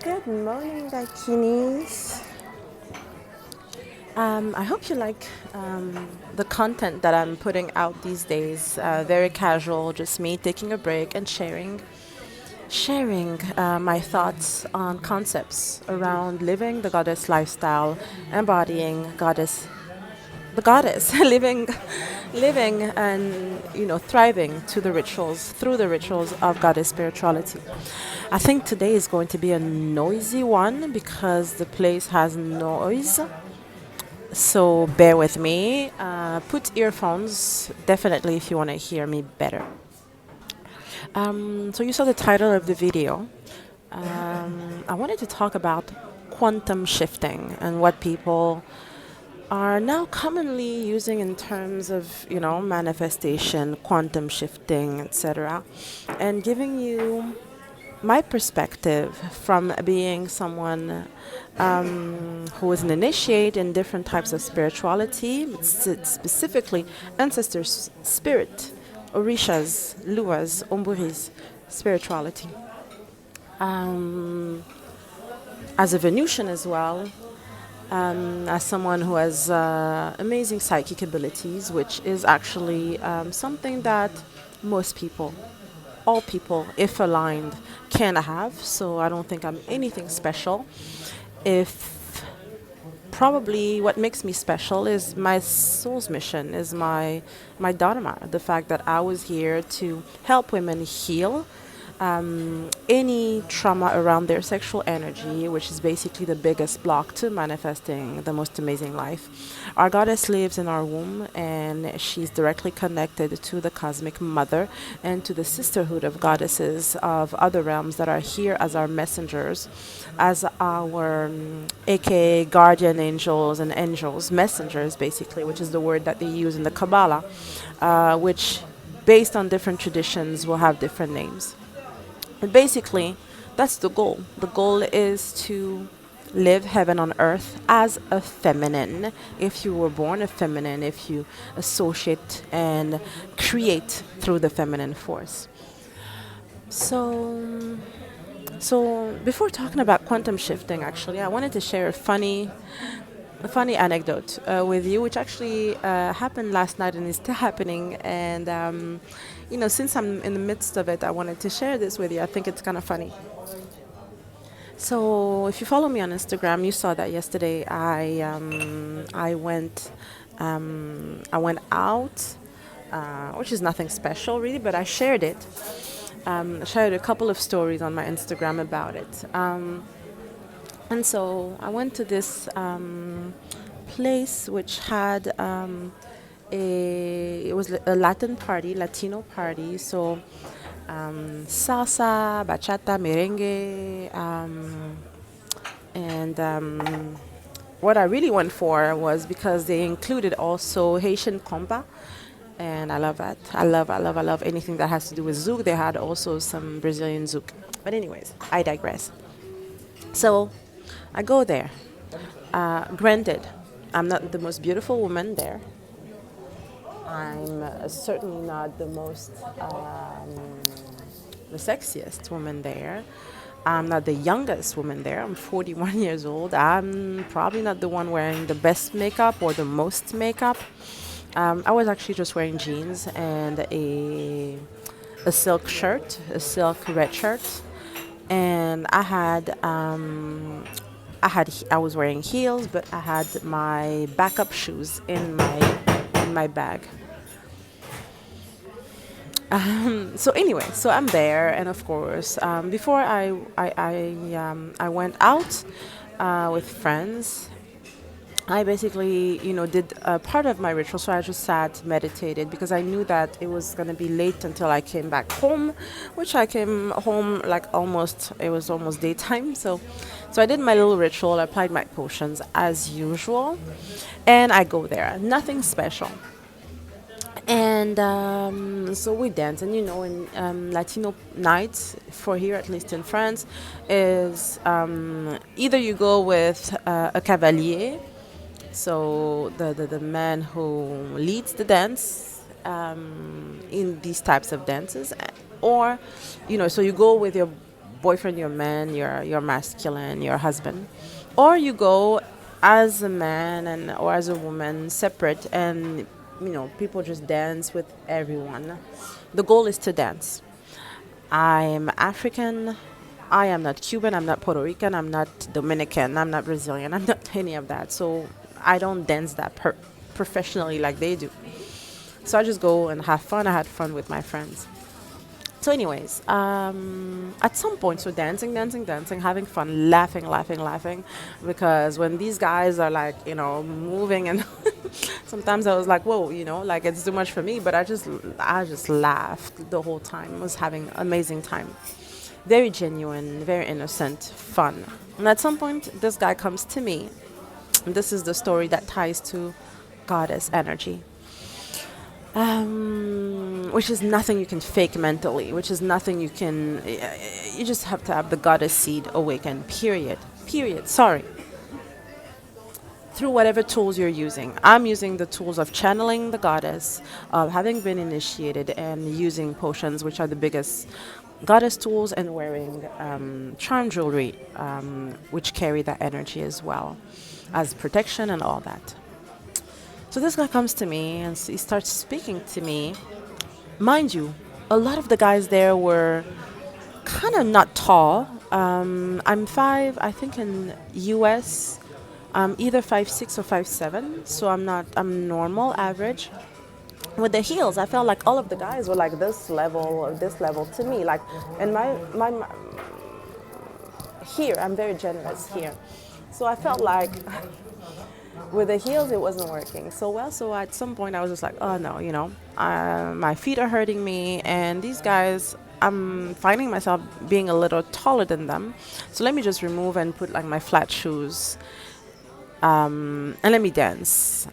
Good morning, bikinis. I hope you like the content that I'm putting out these days. Very casual, just me taking a break and sharing my thoughts on concepts around living the goddess lifestyle, embodying the goddess, living and thriving to the rituals through the rituals of goddess spirituality. I think today is going to be a noisy one because the place has noise. So bear with me. Put earphones, definitely, if you want to hear me better. So you saw the title of the video. I wanted to talk about quantum shifting and what people are now commonly using in terms of manifestation, quantum shifting, etc., and giving you my perspective from being someone who is an initiate in different types of spirituality, specifically ancestors' spirit, orishas, luas, umburis, spirituality. Um, as a Venusian as well, as someone who has amazing psychic abilities, which is actually something that most people, all people, if aligned, can have. So I don't think I'm anything special. If probably what makes me special is my soul's mission, is my dharma, the fact that I was here to help women heal any trauma around their sexual energy, which is basically the biggest block to manifesting the most amazing life. Our goddess lives in our womb, and she's directly connected to the cosmic mother and to the sisterhood of goddesses of other realms that are here as our messengers, as our aka guardian angels and angels, messengers basically, which is the word that they use in the Kabbalah, which based on different traditions will have different names. But basically, that's the goal. The goal is to live heaven on earth as a feminine. If you were born a feminine, if you associate and create through the feminine force. So, so before talking about quantum shifting, actually, I wanted to share a funny anecdote with you, which actually happened last night and is still happening. And since I'm in the midst of it, I wanted to share this with you. I think it's kind of funny. So, if you follow me on Instagram, you saw that yesterday I went out, which is nothing special really, but I shared it. I shared a couple of stories on my Instagram about it. And so I went to this place which had it was a Latin party, Latino party. So salsa, bachata, merengue, and what I really went for was because they included also Haitian compa, and I love that. I love anything that has to do with zouk. They had also some Brazilian zouk, but anyways, I digress. So I go there. Granted, I'm not the most beautiful woman there. I'm certainly not the sexiest woman there. I'm not the youngest woman there. I'm 41 years old. I'm probably not the one wearing the best makeup or the most makeup. I was actually just wearing jeans and a silk shirt, a silk red shirt, and I was wearing heels, but I had my backup shoes in my bag. So anyway, so I'm there, and of course, before I went out with friends. I basically, did part of my ritual. So I just sat, meditated, because I knew that it was going to be late until I came back home, which I came home like it was almost daytime. So I did my little ritual, applied my potions as usual, and I go there. Nothing special. And so we dance, and in Latino nights, for here at least in France, is either you go with a cavalier, so the man who leads the dance in these types of dances, or so you go with your boyfriend, your man, your masculine, your husband, or you go as a man and or as a woman separate, and people just dance with everyone. The goal is to dance. I'm African. I am not Cuban. I'm not Puerto Rican. I'm not Dominican. I'm not Brazilian. I'm not any of that. So I don't dance that professionally like they do. So I just go and have fun. I had fun with my friends. So, anyways, at some point, so dancing, dancing, dancing, having fun, laughing, laughing, laughing, because when these guys are like, moving, and sometimes I was like, whoa, like it's too much for me, but I just laughed the whole time. I was having amazing time, very genuine, very innocent, fun. And at some point, this guy comes to me. And this is the story that ties to goddess energy, which is nothing you can fake mentally, which is nothing you just have to have the goddess seed awaken, period. Period. Sorry. Through whatever tools you're using. I'm using the tools of channeling the goddess, of having been initiated, and using potions, which are the biggest goddess tools, and wearing charm jewelry, which carry that energy as well as protection and all that. So this guy comes to me and he starts speaking to me. Mind you, a lot of the guys there were kind of not tall. I'm 5, I think in US, I'm either 5'6" or 5'7", so I'm normal, average. With the heels, I felt like all of the guys were like this level or this level to me. Like, and my here, I'm very generous here. So I felt like with the heels, it wasn't working so well. So at some point, I was just like, oh no, my feet are hurting me, and these guys, I'm finding myself being a little taller than them. So let me just remove and put like my flat shoes, and let me dance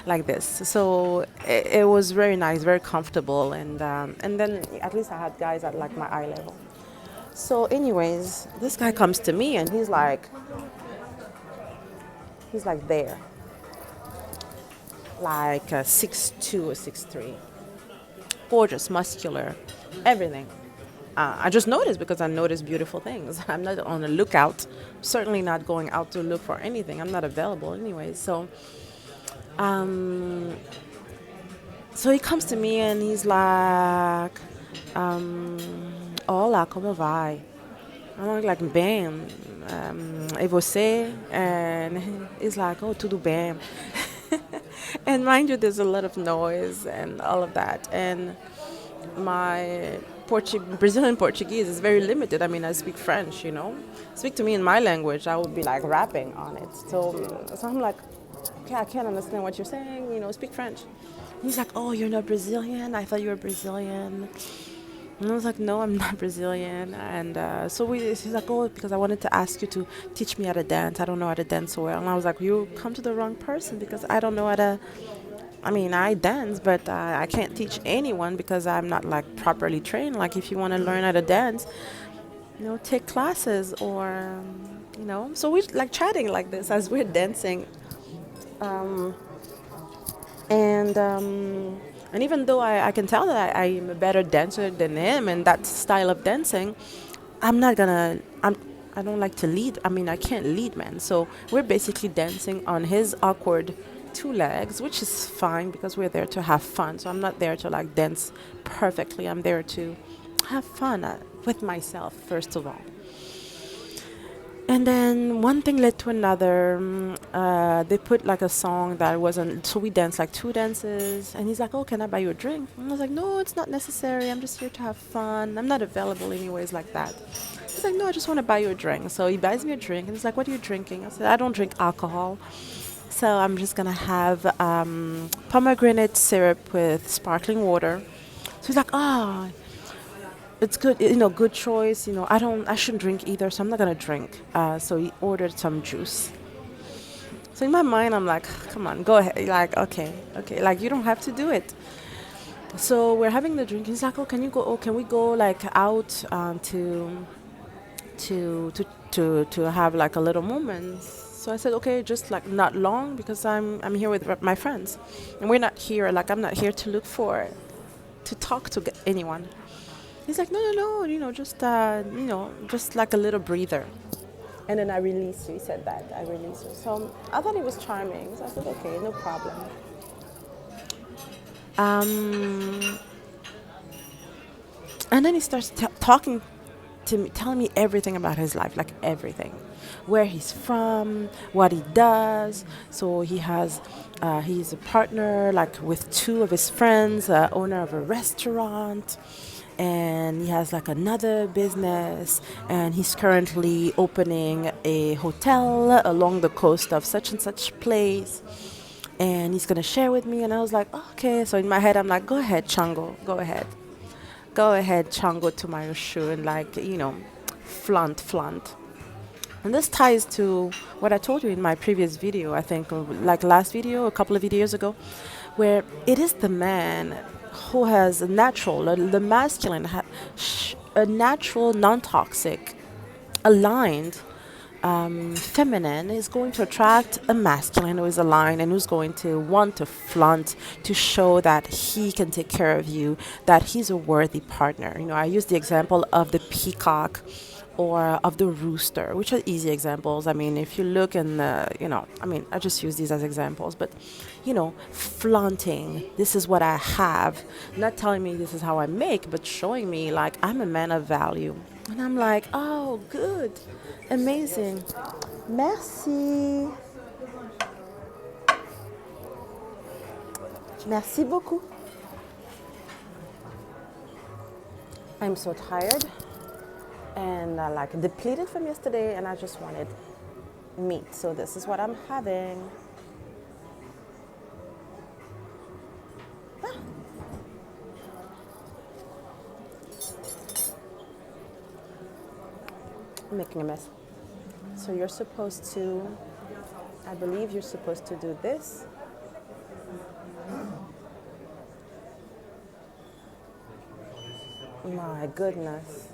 like this. So it was very nice, very comfortable, and then at least I had guys at like my eye level. So, anyways, this guy comes to me and he's like there, like 6'2" or 6'3", gorgeous, muscular, everything. I just noticed because I notice beautiful things. I'm not on the lookout, certainly not going out to look for anything. I'm not available anyway. Um, so he comes to me and he's like, hola, como vai? I'm like, bem, e você? And he's like, oh, tudo bem. And mind you, there's a lot of noise and all of that. And my Brazilian Portuguese is very limited. I mean, I speak French, Speak to me in my language, I would be like rapping on it. So I'm like, okay, I can't understand what you're saying, speak French. He's like, oh, you're not Brazilian? I thought you were Brazilian. And I was like, no, I'm not Brazilian. And he's like, oh, because I wanted to ask you to teach me how to dance. I don't know how to dance so well. And I was like, you come to the wrong person because I don't know how to. I mean, I dance, but I can't teach anyone because I'm not like properly trained. Like, if you want to learn how to dance, take classes or. So we're like chatting like this as we're dancing. And even though I can tell that I'm a better dancer than him and that style of dancing, I don't like to lead. I mean, I can't lead, man. So we're basically dancing on his awkward two legs, which is fine because we're there to have fun. So I'm not there to like dance perfectly. I'm there to have fun with myself, first of all. And then one thing led to another. They put like a song that wasn't. So we danced like two dances. And he's like, oh, can I buy you a drink? And I was like, no, it's not necessary. I'm just here to have fun. I'm not available anyways like that. He's like, no, I just want to buy you a drink. So he buys me a drink. And he's like, what are you drinking? I said, I don't drink alcohol. So I'm just going to have pomegranate syrup with sparkling water. So he's like, oh, it's good, good choice. I shouldn't drink either, so I'm not gonna drink. So he ordered some juice. So in my mind, I'm like, come on, go ahead. Like, okay, like you don't have to do it. So we're having the drink. He's like, oh, can you go? Oh, can we go like out to have like a little moment? So I said, okay, just like not long because I'm here with my friends, and we're not here. Like I'm not here to talk to anyone. He's like, no, no, no, just like a little breather. And then I release you. He said that. I release you. So I thought he was charming. So I said, okay, no problem. Um, and then he starts talking to me, telling me everything about his life, like everything, where he's from, what he does. So he's a partner, like with two of his friends, owner of a restaurant, and he has like another business, and he's currently opening a hotel along the coast of such and such place. And he's gonna share with me, and I was like, okay. So in my head, I'm like, go ahead, Chango, go ahead, Chango to my shoe, and like, flaunt. And this ties to what I told you in my previous video, I think, like last video, a couple of videos ago, where it is the man who has a natural, the masculine, a natural, non toxic, aligned feminine is going to attract a masculine who is aligned and who's going to want to flaunt, to show that he can take care of you, that he's a worthy partner. I use the example of the peacock or of the rooster, which are easy examples. I mean, if you look in I just use these as examples, but flaunting, this is what I have, not telling me this is how I make, but showing me like I'm a man of value. And I'm like, oh, good, amazing, merci, merci beaucoup. I'm so tired and like depleted from yesterday, and I just wanted meat. So this is what I'm having. I'm making a mess. So you're supposed to, I believe you're supposed to do this. My goodness.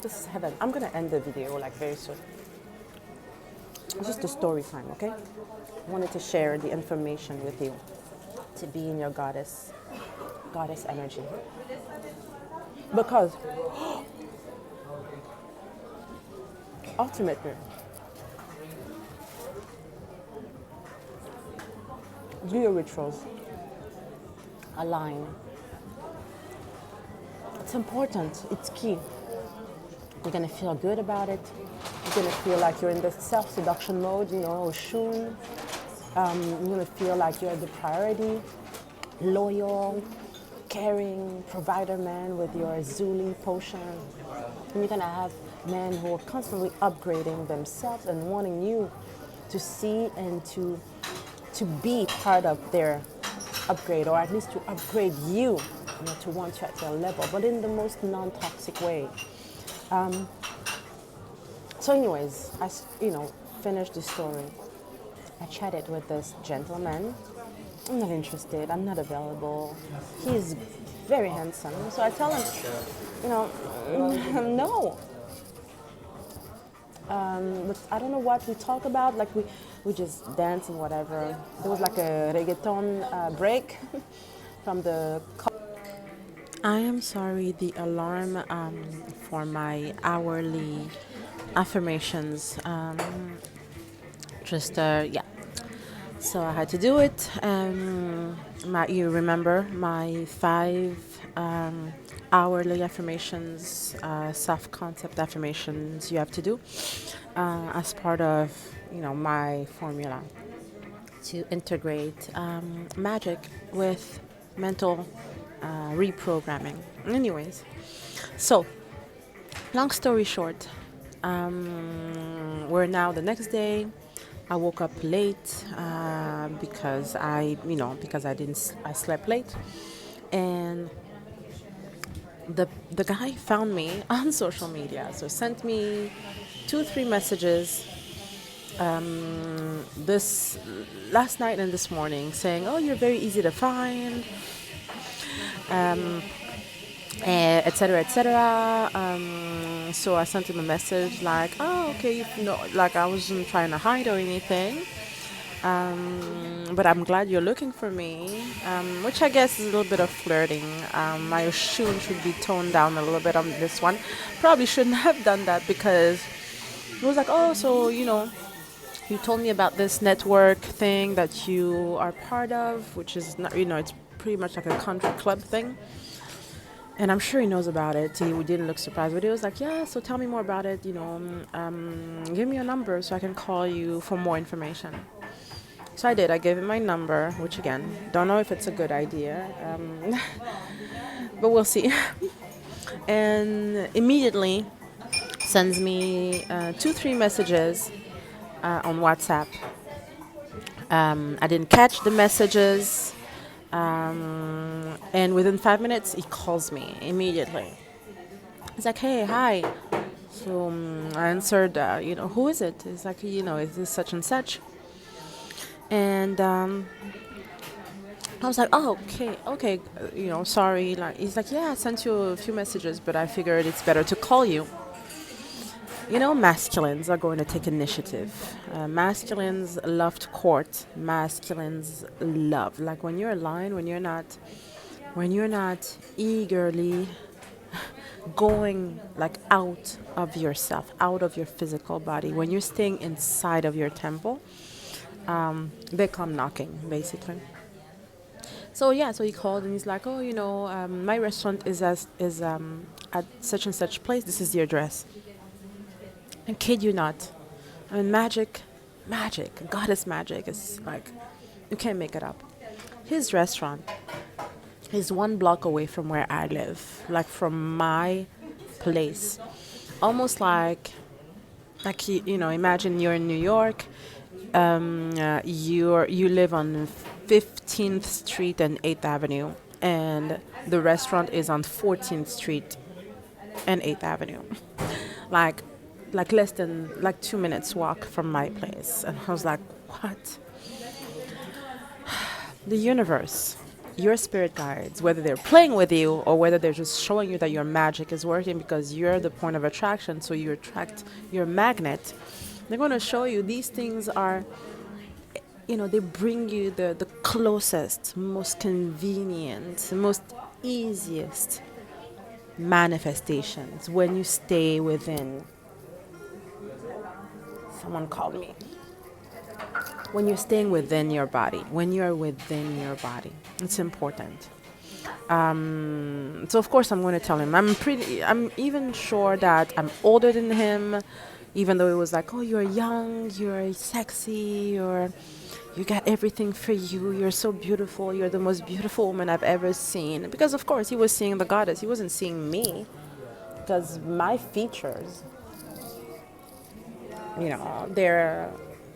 This is heaven. I'm gonna end the video like very soon. It's just a story time, okay? I wanted to share the information with you to be in your goddess energy. Because ultimately, do your rituals. Align. It's important. It's key. You're gonna feel good about it. You're gonna feel like you're in the self-seduction mode, Oshun. You're gonna feel like you're the priority, loyal, caring, provider man with your Zuli potion. And you're gonna have men who are constantly upgrading themselves and wanting you to see and to be part of their upgrade, or at least to upgrade you, to want you at their level, but in the most non-toxic way. So anyways, I finished the story. I chatted with this gentleman. I'm not interested. I'm not available. He's very handsome. So I tell him, no. But I don't know what we talk about. Like we just dance and whatever. There was like a reggaeton break from the. I am sorry, the alarm for my hourly affirmations. Yeah. So I had to do it. You remember my 5 hourly affirmations, self-concept affirmations you have to do as part of, my formula to integrate magic with mental reprogramming. Anyways, so long story short, we're now the next day. I woke up late because I slept late, and the guy found me on social media, so sent me 2-3 messages this last night and this morning saying, "Oh, you're very easy to find." etc., etc. So I sent him a message like, "Oh, okay, like I wasn't trying to hide or anything, but I'm glad you're looking for me," which I guess is a little bit of flirting. I assume should be toned down a little bit on this one. Probably shouldn't have done that because it was like, "Oh, so you told me about this network thing that you are part of, which is not, it's pretty much like a country club thing." And I'm sure he knows about it. He didn't look surprised, but he was like, "Yeah, so tell me more about it. Give me your number so I can call you for more information." So I did. I gave him my number, which again, don't know if it's a good idea, but we'll see. And immediately sends me two, three messages on WhatsApp. I didn't catch the messages. And within 5 minutes, he calls me immediately. He's like, "Hey, hi." So I answered, "Who is it?" He's like, "Is this such and such?" And I was like, "Oh, okay, okay, sorry." Like, he's like, "Yeah, I sent you a few messages, but I figured it's better to call you." Masculines are going to take initiative. Masculines love to court. Masculines love, like when you're aligned, when you're not eagerly going like out of yourself, out of your physical body, when you're staying inside of your temple, they come knocking, basically. So yeah, so he called and he's like, "Oh, my restaurant is at such and such place. This is the address." And kid you not, I mean, magic, goddess magic is like, you can't make it up. His restaurant is 1 block away from where I live, like from my place. Almost like imagine you're in New York, you live on 15th Street and 8th Avenue, and the restaurant is on 14th Street and 8th Avenue. like like less than like 2 minutes walk from my place. And I was like, what? The universe, your spirit guides, whether they're playing with you or whether they're just showing you that your magic is working because you're the point of attraction, so you attract your magnet, they're going to show you these things are, they bring you the closest, most convenient, most easiest manifestations when you stay within. Someone called me. When you're staying within your body, when you're within your body, it's important. So of course I'm going to tell him. I'm even sure that I'm older than him, even though it was like, "Oh, you're young, you're sexy, you got everything for you, you're so beautiful, you're the most beautiful woman I've ever seen." Because of course he was seeing the goddess, he wasn't seeing me, because my features, they're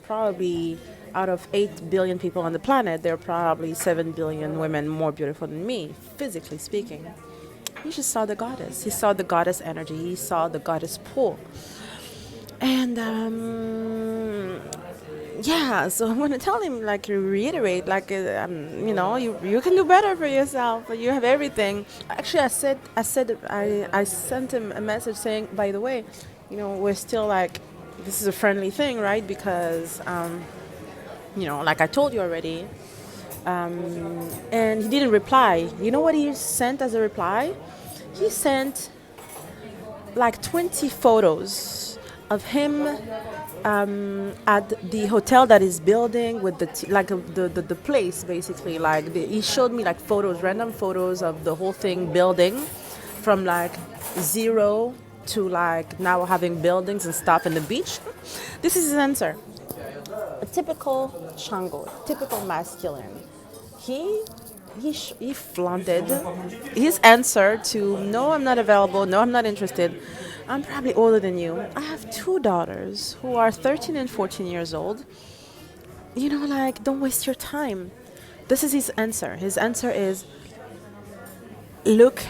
probably, out of 8 billion people on the planet, there are probably 7 billion women more beautiful than me, physically speaking. He just saw the goddess. He saw the goddess energy. He saw the goddess pull. And yeah, so I'm going to tell him, like, reiterate, like, you can do better for yourself. You have everything. Actually, I sent him a message saying, by the way, we're still like, this is a friendly thing, right? Because, like I told you already. And he didn't reply. You know what he sent as a reply? He sent like 20 photos of him at the hotel that is building with the place, basically. Like he showed me like photos, random photos of the whole thing building, from like zero to like now having buildings and stuff in the beach. This is his answer. A typical Shango, typical masculine. He flaunted his answer to, "No, I'm not available. No, I'm not interested. I'm probably older than you. I have 2 daughters who are 13 and 14 years old. Like, don't waste your time." This is his answer. His answer is, look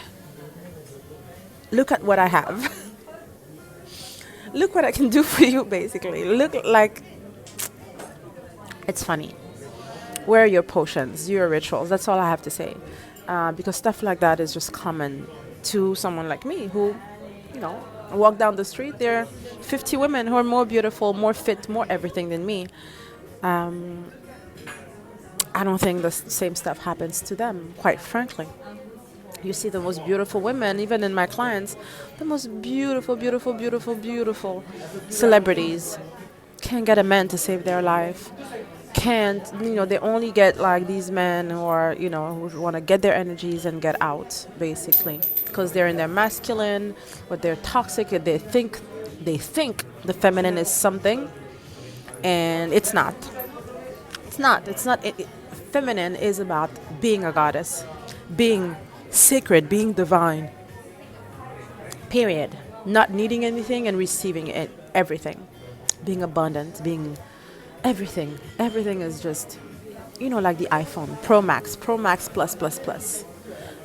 at what I have. Look what I can do for you, basically. Look, like, it's funny. Where are your potions, your rituals? That's all I have to say. Because stuff like that is just common to someone like me who, you know, walk down the street, there are 50 women who are more beautiful, more fit, more everything than me. Um, I don't think the same stuff happens to them, quite frankly. You see the most beautiful women, even in my clients, the most beautiful, beautiful, beautiful, beautiful celebrities can't get a man to save their life. Can't, you know, they only get like these men who are, you know, who want to get their energies and get out, basically, because they're in their masculine, or they're toxic, or they think the feminine is something, and it's not. It's not. It's not. Feminine is about being a goddess, being sacred, being divine. Period. Not needing anything and receiving it, everything. Being abundant, being everything. Everything is just, you know, like the iPhone, Pro Max plus plus plus.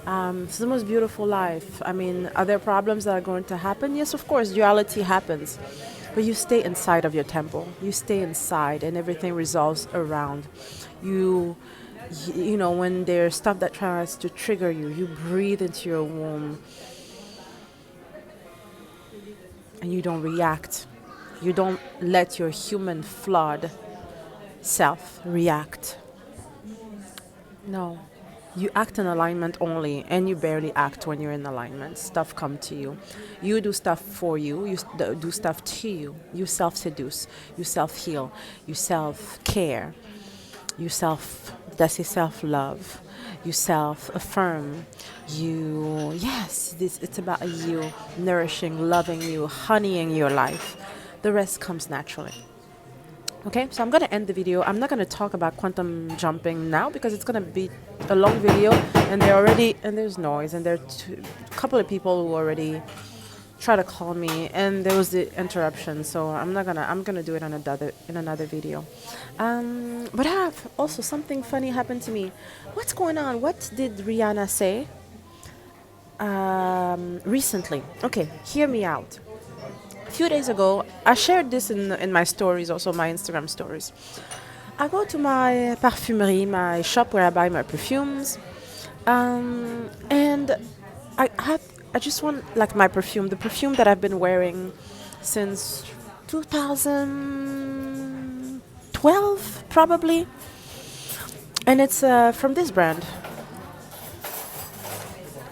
It's the most beautiful life. I mean, are there problems that are going to happen? Yes, of course, duality happens. But you stay inside of your temple. You stay inside, and everything resolves around you. You know, when there's stuff that tries to trigger you, you breathe into your womb and you don't react. You don't let your human flawed self react. No. You act in alignment only, and you barely act when you're in alignment. Stuff come to you. You do stuff for you. You do stuff to you. You self-seduce. You self-heal. You self-care. You that's your self-love. You self-affirm. It's about you nourishing, loving you, honeying your life. The rest comes naturally. Okay, so I'm going to end the video. I'm not going to talk about quantum jumping now because it's going to be a long video, and there's noise, and there are a couple of people who already try to call me, and there was the interruption, so I'm going to do it on another video. But I have also something funny happened to me. What's going on? What did Rihanna say recently? Okay, hear me out. A few days ago, I shared this in my stories, also my Instagram stories. I go to my parfumerie, my shop where I buy my perfumes, and I just want like my perfume, the perfume that I've been wearing since 2012 probably, and it's from this brand,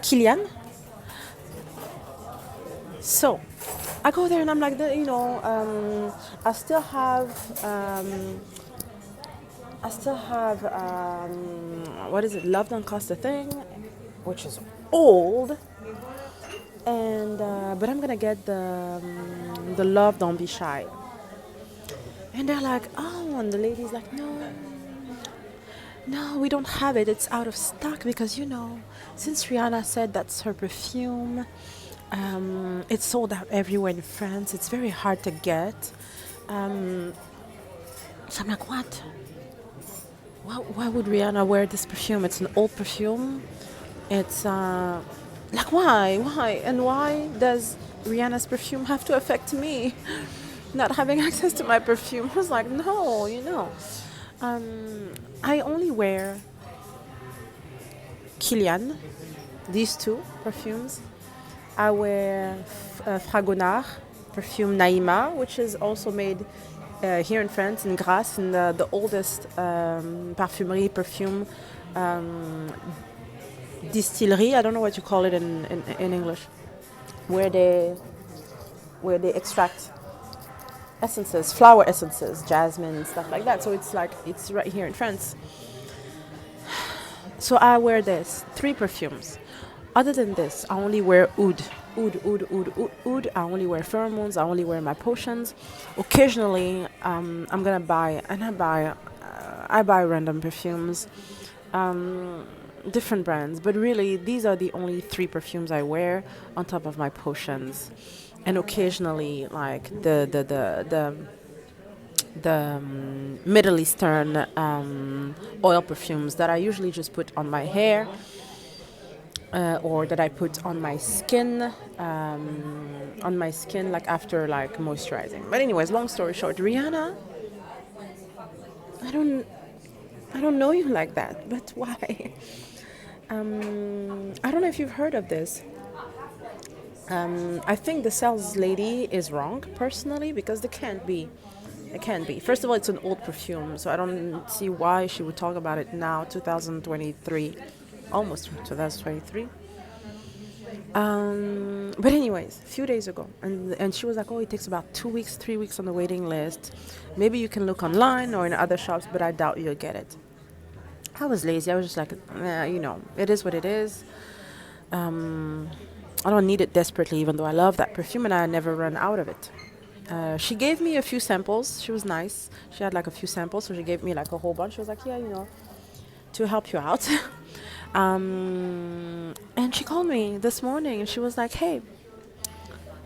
Kilian. So I go there and I'm like, I still have, what is it? Love Don't Cost a Thing, which is old, and but I'm gonna get the Love Don't Be Shy. And they're like, oh, and the lady's like, no, we don't have it. It's out of stock because since Rihanna said that's her perfume. It's sold out everywhere in France. It's very hard to get. So I'm like, what? Why would Rihanna wear this perfume? It's an old perfume. It's like, why? And why does Rihanna's perfume have to affect me? Not having access to my perfume. I was like, no, I only wear Kilian, these two perfumes. I wear Fragonard perfume Naïma, which is also made here in France, in Grasse, in the oldest parfumerie perfume distillery. I don't know what you call it in English, where they extract essences, flower essences, jasmine and stuff like that. So it's right here in France. So I wear this 3 perfumes. Other than this, I only wear oud. I only wear pheromones. I only wear my potions. Occasionally, I'm gonna buy, and I buy random perfumes, different brands. But really, these are the only 3 perfumes I wear on top of my potions, and occasionally, like the Middle Eastern oil perfumes that I usually just put on my hair. Or that I put on my skin, like after like moisturizing. But anyways, long story short, Rihanna, I don't know you like that, but why? I don't know if you've heard of this. I think the sales lady is wrong personally because they can't be. It can't be. First of all, it's an old perfume, so I don't see why she would talk about it now, 2023, almost 2023. But anyways, a few days ago, and she was like, "Oh, it takes about 2 weeks, 3 weeks on the waiting list. Maybe you can look online or in other shops, but I doubt you'll get it." I was lazy. I was just like, it is what it is. I don't need it desperately, even though I love that perfume and I never run out of it. She gave me a few samples. She was nice. She had like a few samples, so she gave me like a whole bunch. She was like, "Yeah, to help you out." And she called me this morning and she was like, "Hey,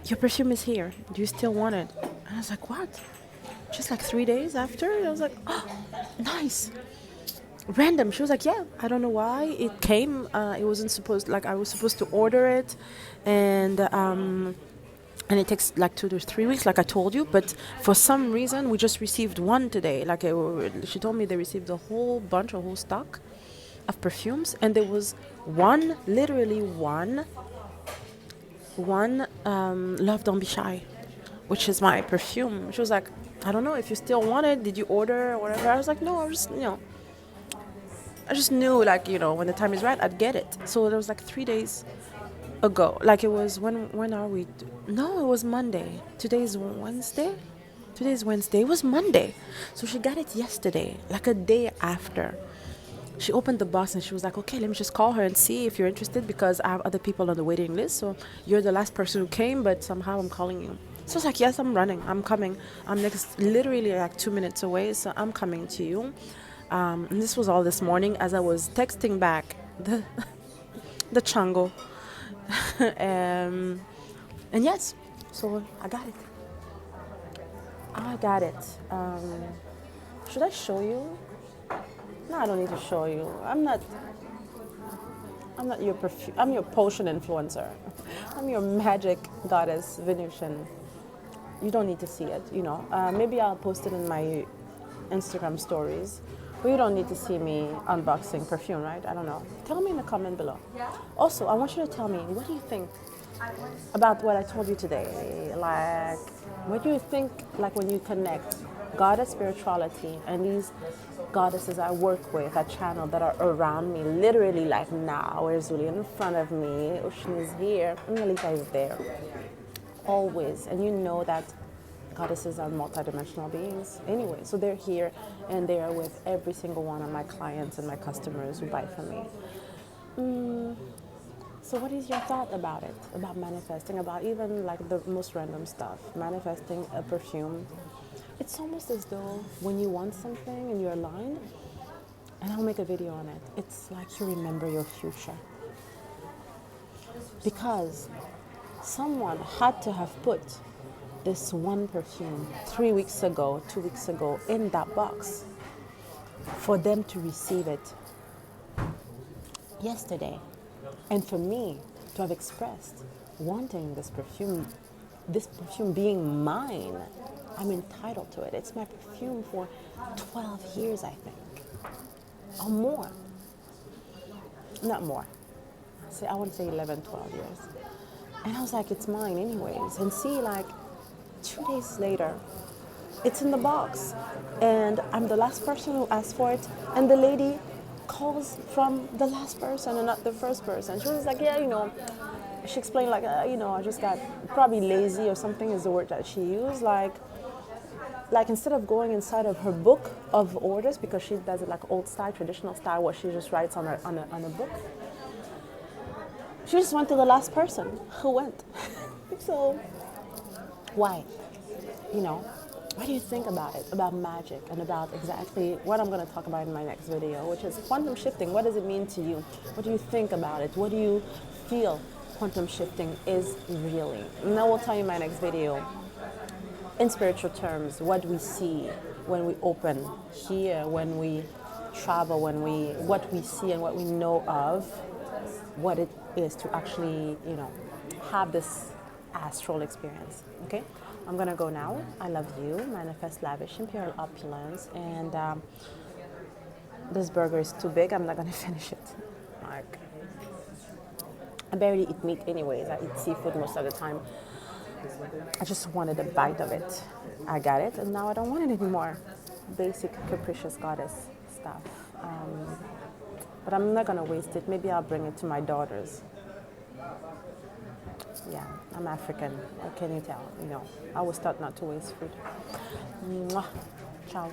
your perfume is here. Do you still want it?" And I was like, "What?" Just like 3 days after, I was like, "Oh, nice." Random. She was like, "Yeah, I don't know why it came. It wasn't supposed, like I was supposed to order it, and it takes like 2 to 3 weeks, like I told you. But for some reason, we just received one today. Like she told me they received a whole bunch, a whole stock of perfumes, and there was one, literally one Love Don't Be Shy, which is my perfume." She was like, "I don't know if you still want it. Did you order or whatever?" I was like, "No, I just knew, like, when the time is right, I'd get it." So it was like 3 days ago. Like it was when are we? No, it was Monday. Today's Wednesday. Today's Wednesday. It was Monday. So she got it yesterday, like a day after. She opened the box and she was like, "Okay, let me just call her and see if you're interested because I have other people on the waiting list. So you're the last person who came, but somehow I'm calling you." So I was like, "Yes, I'm running. I'm coming. I'm next, literally like 2 minutes away. So I'm coming to you." And this was all this morning as I was texting back the Chango. um, and yes, so I got it. I got it. Should I show you? No, I don't need to show you. I'm not. I'm not your perfume. I'm your potion influencer. I'm your magic goddess Venusian. You don't need to see it. Maybe I'll post it in my Instagram stories. But you don't need to see me unboxing perfume, right? I don't know. Tell me in the comment below. Also, I want you to tell me, what do you think about what I told you today? Like, what do you think, like, when you connect goddess spirituality and these goddesses I work with, I channel, that are around me, literally, like now, where's Julie in front of me, Ocean is here, and Melita is there, always. And you know that goddesses are multidimensional beings anyway, so they're here and they are with every single one of my clients and my customers who buy from me. So what is your thought about it, about manifesting, about even like the most random stuff, manifesting a perfume? It's almost as though when you want something and you're aligned, and I'll make a video on it, it's like you remember your future, because someone had to have put this one perfume 3 weeks ago, 2 weeks ago, in that box for them to receive it yesterday. And for me to have expressed wanting this perfume being mine, I'm entitled to it. It's my perfume for 12 years, I think, or more. Not more. I want to say 11, 12 years. And I was like, it's mine anyways. And see, like, 2 days later, it's in the box. And I'm the last person who asked for it. And the lady calls from the last person and not the first person. She was like, "Yeah, she explained, like, I just got probably lazy or something is the word that she used. Like instead of going inside of her book of orders, because she does it like old style, traditional style, where she just writes on a book, she just went to the last person who went." So why? What do you think about it, about magic, and about exactly what I'm going to talk about in my next video, which is quantum shifting? What does it mean to you? What do you think about it? What do you feel quantum shifting is really? And I will tell you in my next video, in spiritual terms, what we see when we open here, when we travel, what we see and what we know of, what it is to actually, have this astral experience. Okay? I'm gonna go now. I love you. Manifest lavish imperial opulence. And this burger is too big. I'm not gonna finish it. Like, I barely eat meat anyways. I eat seafood most of the time. I just wanted a bite of it. I got it, and now I don't want it anymore. Basic capricious goddess stuff. But I'm not gonna waste it. Maybe I'll bring it to my daughters. Yeah, I'm African. What can you tell? I was taught not to waste food. Mwah. Ciao.